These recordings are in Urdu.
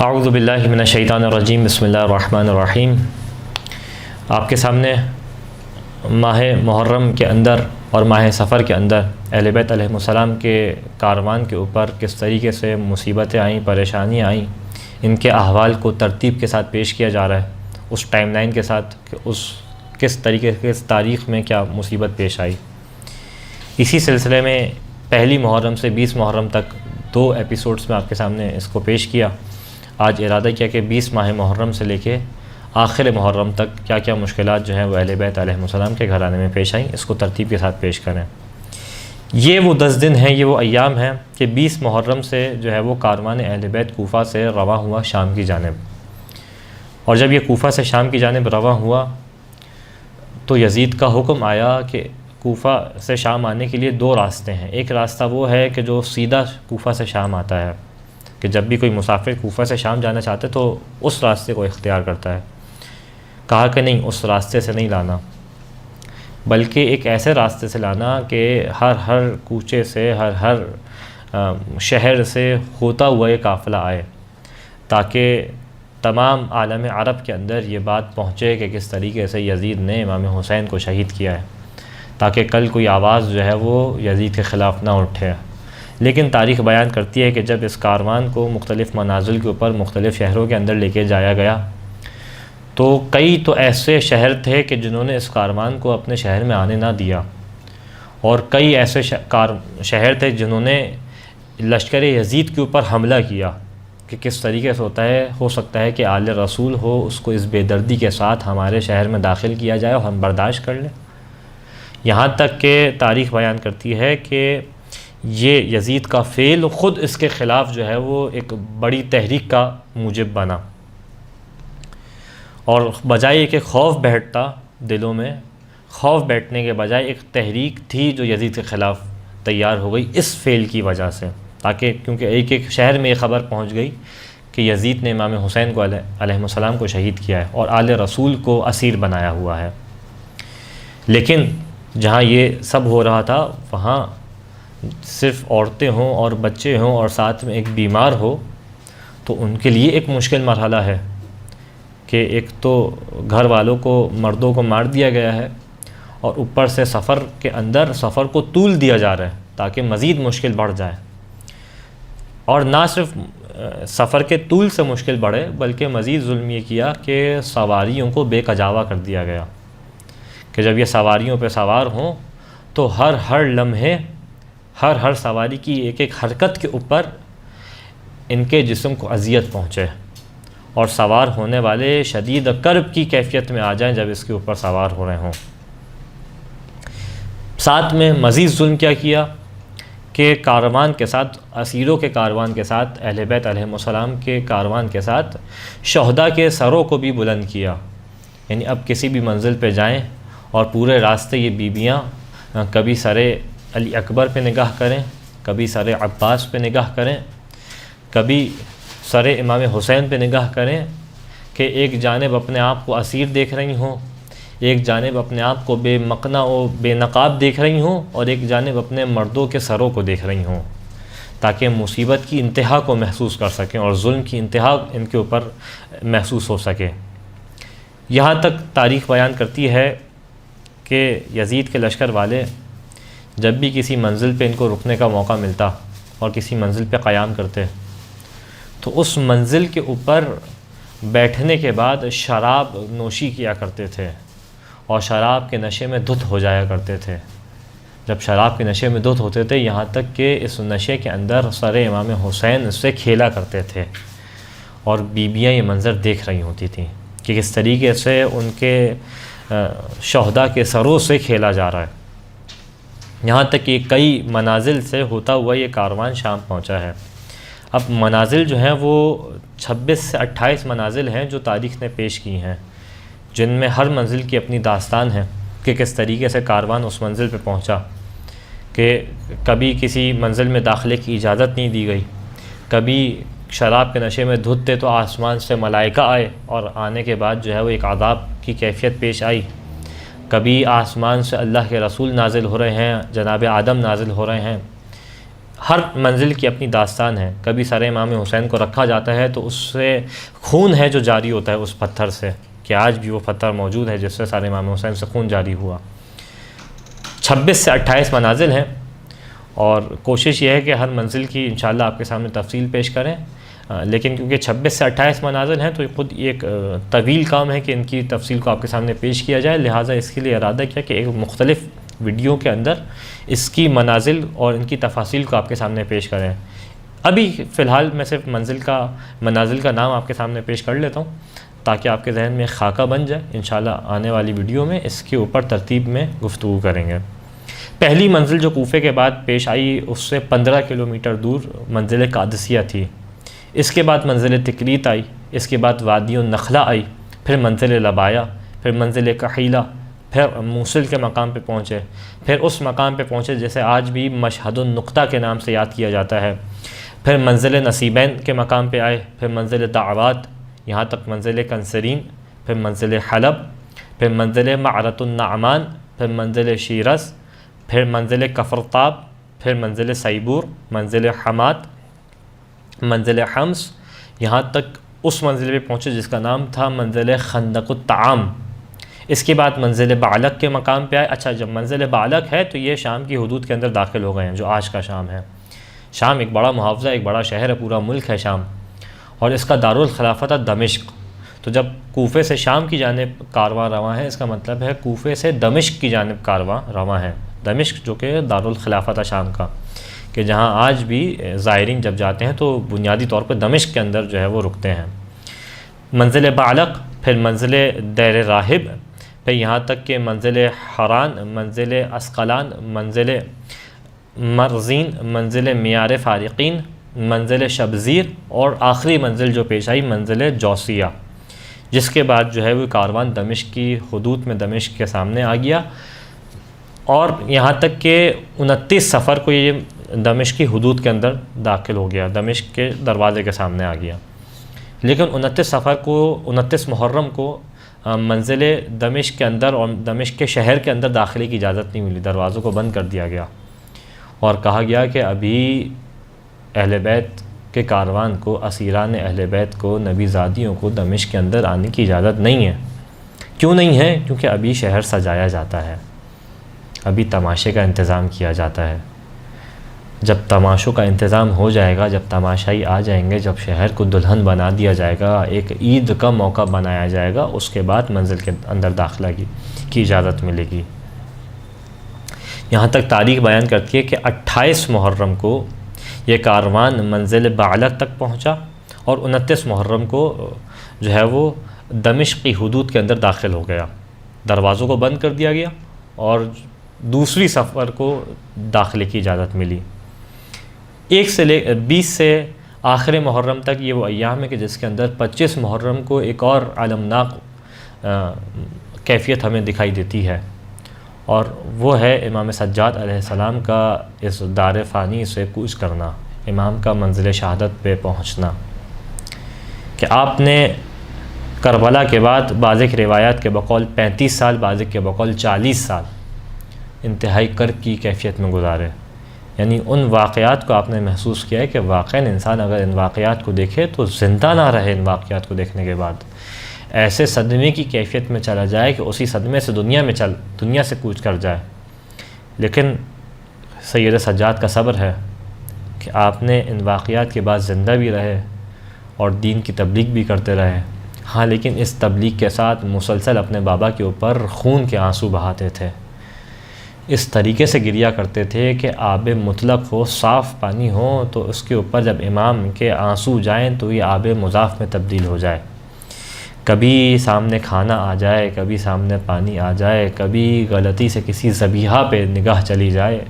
اعوذ باللہ من الشیطان الرجیم، بسم اللہ الرحمن الرحیم۔ آپ کے سامنے ماہ محرم کے اندر اور ماہ سفر کے اندر اہل بیت علیہ السلام کے کاروان کے اوپر کس طریقے سے مصیبتیں آئیں، پریشانیاں آئیں، ان کے احوال کو ترتیب کے ساتھ پیش کیا جا رہا ہے، اس ٹائم لائن کے ساتھ کہ کس طریقے سے اس تاریخ میں کیا مصیبت پیش آئی۔ اسی سلسلے میں پہلی محرم سے 20 محرم تک 2 ایپیسوڈز میں آپ کے سامنے اس کو پیش کیا۔ آج ارادہ کیا کہ 20 ماہ محرم سے لے کے آخر محرم تک کیا کیا مشکلات جو ہیں وہ اہل بیت علیہ السلام کے گھرانے میں پیش آئیں، اس کو ترتیب کے ساتھ پیش کریں۔ یہ وہ 10 دن ہیں، یہ وہ ایام ہیں کہ 20 محرم سے جو ہے وہ کاروان اہل بیت کوفہ سے رواں ہوا شام کی جانب، اور جب یہ کوفہ سے شام کی جانب رواں ہوا تو یزید کا حکم آیا کہ کوفہ سے شام آنے کے لیے 2 راستے ہیں۔ ایک راستہ وہ ہے کہ جو سیدھا کوفہ سے شام آتا ہے، کہ جب بھی کوئی مسافر کوفہ سے شام جانا چاہتا ہے تو اس راستے کو اختیار کرتا ہے۔ کہا کہ نہیں، اس راستے سے نہیں لانا، بلکہ ایک ایسے راستے سے لانا کہ ہر کوچے سے، ہر شہر سے ہوتا ہوا یہ قافلہ آئے، تاکہ تمام عالم عرب کے اندر یہ بات پہنچے کہ کس طریقے سے یزید نے امام حسین کو شہید کیا ہے، تاکہ کل کوئی آواز جو ہے وہ یزید کے خلاف نہ اٹھے۔ لیکن تاریخ بیان کرتی ہے کہ جب اس کاروان کو مختلف منازل کے اوپر مختلف شہروں کے اندر لے کے جایا گیا تو کئی تو ایسے شہر تھے کہ جنہوں نے اس کاروان کو اپنے شہر میں آنے نہ دیا، اور کئی ایسے شہر تھے جنہوں نے لشکر یزید کے اوپر حملہ کیا کہ کس طریقے سے ہو سکتا ہے کہ آل رسول ہو، اس کو اس بے دردی کے ساتھ ہمارے شہر میں داخل کیا جائے اور ہم برداشت کر لیں۔ یہاں تک کہ تاریخ بیان کرتی ہے کہ یہ یزید کا فعل خود اس کے خلاف جو ہے وہ ایک بڑی تحریک کا موجب بنا، اور بجائے کہ خوف بیٹھتا دلوں میں، خوف بیٹھنے کے بجائے ایک تحریک تھی جو یزید کے خلاف تیار ہو گئی اس فعل کی وجہ سے، تاکہ کیونکہ ایک شہر میں یہ خبر پہنچ گئی کہ یزید نے امام حسین کو علیہ السلام کو شہید کیا ہے اور آل رسول کو اسیر بنایا ہوا ہے۔ لیکن جہاں یہ سب ہو رہا تھا وہاں صرف عورتیں ہوں اور بچے ہوں اور ساتھ میں ایک بیمار ہو، تو ان کے لیے ایک مشکل مرحلہ ہے کہ ایک تو گھر والوں کو، مردوں کو مار دیا گیا ہے، اور اوپر سے سفر کے اندر سفر کو طول دیا جا رہا ہے تاکہ مزید مشکل بڑھ جائے، اور نہ صرف سفر کے طول سے مشکل بڑھے بلکہ مزید ظلم یہ کیا کہ سواریوں کو بے کجاوا کر دیا گیا کہ جب یہ سواریوں پہ سوار ہوں تو ہر لمحے ہر سواری کی ایک حرکت کے اوپر ان کے جسم کو اذیت پہنچے، اور سوار ہونے والے شدید کرب کی کیفیت میں آ جائیں جب اس کے اوپر سوار ہو رہے ہوں۔ ساتھ میں مزید ظلم کیا کیا کہ کاروان کے ساتھ، اسیروں کے کاروان کے ساتھ، اہل بیت علیہ السلام کے کاروان کے ساتھ شہداء کے سروں کو بھی بلند کیا۔ یعنی اب کسی بھی منزل پہ جائیں اور پورے راستے یہ بیویاں کبھی سر علی اکبر پہ نگاہ کریں، کبھی سر عباس پہ نگاہ کریں، کبھی سر امام حسین پہ نگاہ کریں، کہ ایک جانب اپنے آپ کو اسیر دیکھ رہی ہوں، ایک جانب اپنے آپ کو بے مقنا و بے نقاب دیکھ رہی ہوں، اور ایک جانب اپنے مردوں کے سروں کو دیکھ رہی ہوں، تاکہ مصیبت کی انتہا کو محسوس کر سکیں اور ظلم کی انتہا ان کے اوپر محسوس ہو سکے۔ یہاں تک تاریخ بیان کرتی ہے کہ یزید کے لشکر والے جب بھی کسی منزل پہ ان کو رکنے کا موقع ملتا اور کسی منزل پہ قیام کرتے تو اس منزل کے اوپر بیٹھنے کے بعد شراب نوشی کیا کرتے تھے، اور شراب کے نشے میں دھت ہو جایا کرتے تھے۔ جب شراب کے نشے میں دھت ہوتے تھے یہاں تک کہ اس نشے کے اندر سر امام حسین سے کھیلا کرتے تھے، اور بیویاں یہ منظر دیکھ رہی ہوتی تھیں کہ کس طریقے سے ان کے شہداء کے سروں سے کھیلا جا رہا ہے۔ یہاں تک کہ کئی منازل سے ہوتا ہوا یہ کاروان شام پہنچا ہے۔ اب منازل جو ہیں وہ 26 سے 28 منازل ہیں جو تاریخ نے پیش کی ہیں، جن میں ہر منزل کی اپنی داستان ہے کہ کس طریقے سے کاروان اس منزل پہ پہنچا، کہ کبھی کسی منزل میں داخلے کی اجازت نہیں دی گئی، کبھی شراب کے نشے میں دھت تھے تو آسمان سے ملائکہ آئے اور آنے کے بعد جو ہے وہ ایک عذاب کی کیفیت پیش آئی، کبھی آسمان سے اللہ کے رسول نازل ہو رہے ہیں، جناب آدم نازل ہو رہے ہیں، ہر منزل کی اپنی داستان ہے. کبھی سر امام حسین کو رکھا جاتا ہے تو اس سے خون ہے جو جاری ہوتا ہے اس پتھر سے، کہ آج بھی وہ پتھر موجود ہے جس سے سر امام حسین سے خون جاری ہوا. 26 سے 28 منازل ہیں، اور کوشش یہ ہے کہ ہر منزل کی انشاءاللہ آپ کے سامنے تفصیل پیش کریں، لیکن کیونکہ 26 سے 28 منازل ہیں تو یہ خود ایک طویل کام ہے کہ ان کی تفصیل کو آپ کے سامنے پیش کیا جائے. لہٰذا اس کے لیے ارادہ کیا کہ ایک مختلف ویڈیو کے اندر اس کی منازل اور ان کی تفاصیل کو آپ کے سامنے پیش کریں. ابھی فی الحال میں صرف منازل کا نام آپ کے سامنے پیش کر لیتا ہوں تاکہ آپ کے ذہن میں خاکہ بن جائے. انشاءاللہ آنے والی ویڈیو میں اس کے اوپر ترتیب میں گفتگو کریں گے. پہلی منزل جو کوفے کے بعد پیش آئی اس سے 15 کلومیٹر دور منزل قادسیہ تھی. اس کے بعد منزل تکریت آئی، اس کے بعد وادی النخلہ آئی، پھر منزل لبایا، پھر منزل کحیلہ، پھر موصل کے مقام پہ پہنچے، پھر اس مقام پہ پہنچے جیسے آج بھی مشہد النقطہ کے نام سے یاد کیا جاتا ہے. پھر منزل نصیبین کے مقام پہ آئے، پھر منزل دعوات، یہاں تک منزل کنسرین، پھر منزل حلب، پھر منزل معرۃ النعمان، پھر منزل شیرز، پھر منزل کفرتاب، پھر منزل سیبور، منزل حماد، منزل حمص، یہاں تک اس منزل پہ پہنچے جس کا نام تھا منزل خندق الطعام. اس کے بعد منزل بعلق کے مقام پہ آئے. اچھا، جب منزل بعلق ہے تو یہ شام کی حدود کے اندر داخل ہو گئے ہیں جو آج کا شام ہے. شام ایک بڑا محافظہ، ایک بڑا شہر ہے، پورا ملک ہے شام، اور اس کا دارالخلافہ تھا دمشق. تو جب کوفے سے شام کی جانب کارواں رواں ہے، اس کا مطلب ہے کوفے سے دمشق کی جانب کارواں رواں ہے. دمشق جو کہ دارالخلافہ تھا شام کا، کہ جہاں آج بھی زائرین جب جاتے ہیں تو بنیادی طور پر دمشق کے اندر جو ہے وہ رکتے ہیں. منزل بعلق، پھر منزل دیر راہب، پھر یہاں تک کہ منزل حران، منزل اسقلان، منزل مرزین، منزل میار فارقین، منزل شبزیر، اور آخری منزل جو پیش آئی منزل جوسیہ، جس کے بعد جو ہے وہ کاروان دمشق کی حدود میں دمشق کے سامنے آ گیا، اور یہاں تک کہ 29 صفر کو یہ دمشق کی حدود کے اندر داخل ہو گیا، دمشق کے دروازے کے سامنے آ گیا. لیکن 29 محرم کو منزل دمشق کے اندر اور دمشق کے شہر کے اندر داخلے کی اجازت نہیں ملی، دروازوں کو بند کر دیا گیا اور کہا گیا کہ ابھی اہل بیت کے کاروان کو، اسیران اہل بیت کو، نبی زادیوں کو دمشق کے اندر آنے کی اجازت نہیں ہے. کیوں نہیں ہے؟ کیونکہ ابھی شہر سجایا جاتا ہے، ابھی تماشے کا انتظام کیا جاتا ہے. جب تماشوں کا انتظام ہو جائے گا، جب تماشائی آ جائیں گے، جب شہر کو دلہن بنا دیا جائے گا، ایک عید کا موقع بنایا جائے گا، اس کے بعد منزل کے اندر داخلہ کی اجازت ملے گی. یہاں تک تاریخ بیان کرتی ہے کہ 28 محرم کو یہ کاروان منزل بعلق تک پہنچا، اور 29 محرم کو جو ہے وہ دمشق کی حدود کے اندر داخل ہو گیا. دروازوں کو بند کر دیا گیا اور دوسری سفر کو داخلے کی اجازت ملی. 1 سے 20 سے آخر محرم تک یہ وہ ایام ہے کہ جس کے اندر 25 محرم کو ایک اور المناک کیفیت ہمیں دکھائی دیتی ہے، اور وہ ہے امام سجاد علیہ السلام کا اس دار فانی سے کوچ کرنا، امام کا منزل شہادت پہ پہنچنا. کہ آپ نے کربلا کے بعد بعض روایات کے بقول 35 سال، بعض کے بقول 40 سال انتہائی کرب کی کیفیت میں گزارے. یعنی ان واقعات کو آپ نے محسوس کیا ہے کہ واقعاً انسان اگر ان واقعات کو دیکھے تو زندہ نہ رہے. ان واقعات کو دیکھنے کے بعد ایسے صدمے کی کیفیت میں چلا جائے کہ اسی صدمے سے دنیا سے کوچ کر جائے. لیکن سید سجاد کا صبر ہے کہ آپ نے ان واقعات کے بعد زندہ بھی رہے اور دین کی تبلیغ بھی کرتے رہے. ہاں، لیکن اس تبلیغ کے ساتھ مسلسل اپنے بابا کے اوپر خون کے آنسو بہاتے تھے. اس طریقے سے گریا کرتے تھے کہ آب مطلق ہو، صاف پانی ہو، تو اس کے اوپر جب امام کے آنسو جائیں تو یہ آب مضاف میں تبدیل ہو جائے. کبھی سامنے کھانا آ جائے، کبھی سامنے پانی آ جائے، کبھی غلطی سے کسی ذبیحہ پہ نگاہ چلی جائے،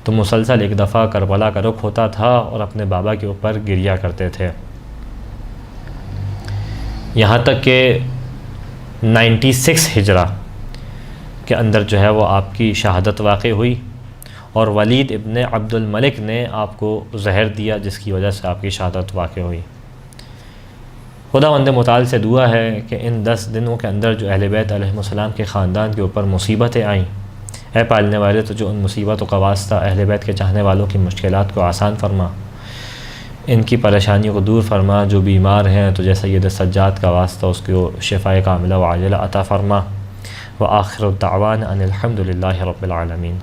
تو مسلسل ایک دفعہ کربلا کا رخ ہوتا تھا اور اپنے بابا کے اوپر گریا کرتے تھے. یہاں تک کہ 96 ہجرہ کے اندر جو ہے وہ آپ کی شہادت واقع ہوئی، اور ولید ابن عبد الملک نے آپ کو زہر دیا جس کی وجہ سے آپ کی شہادت واقع ہوئی. خداوند متعال سے دعا ہے کہ ان 10 دنوں کے اندر جو اہل بیت علیہ السلام کے خاندان کے اوپر مصیبتیں آئیں، اے پالنے والے تو جو ان مصیبتوں کا واسطہ اہل بیت کے چاہنے والوں کی مشکلات کو آسان فرما، ان کی پریشانیوں کو دور فرما، جو بیمار ہیں تو جیسا سید سجاد کا واسطہ اس کو شفاء کاملہ و عاجلہ عطا فرما۔ وآخر الدعوان ان الحمد للہ رب العالمین۔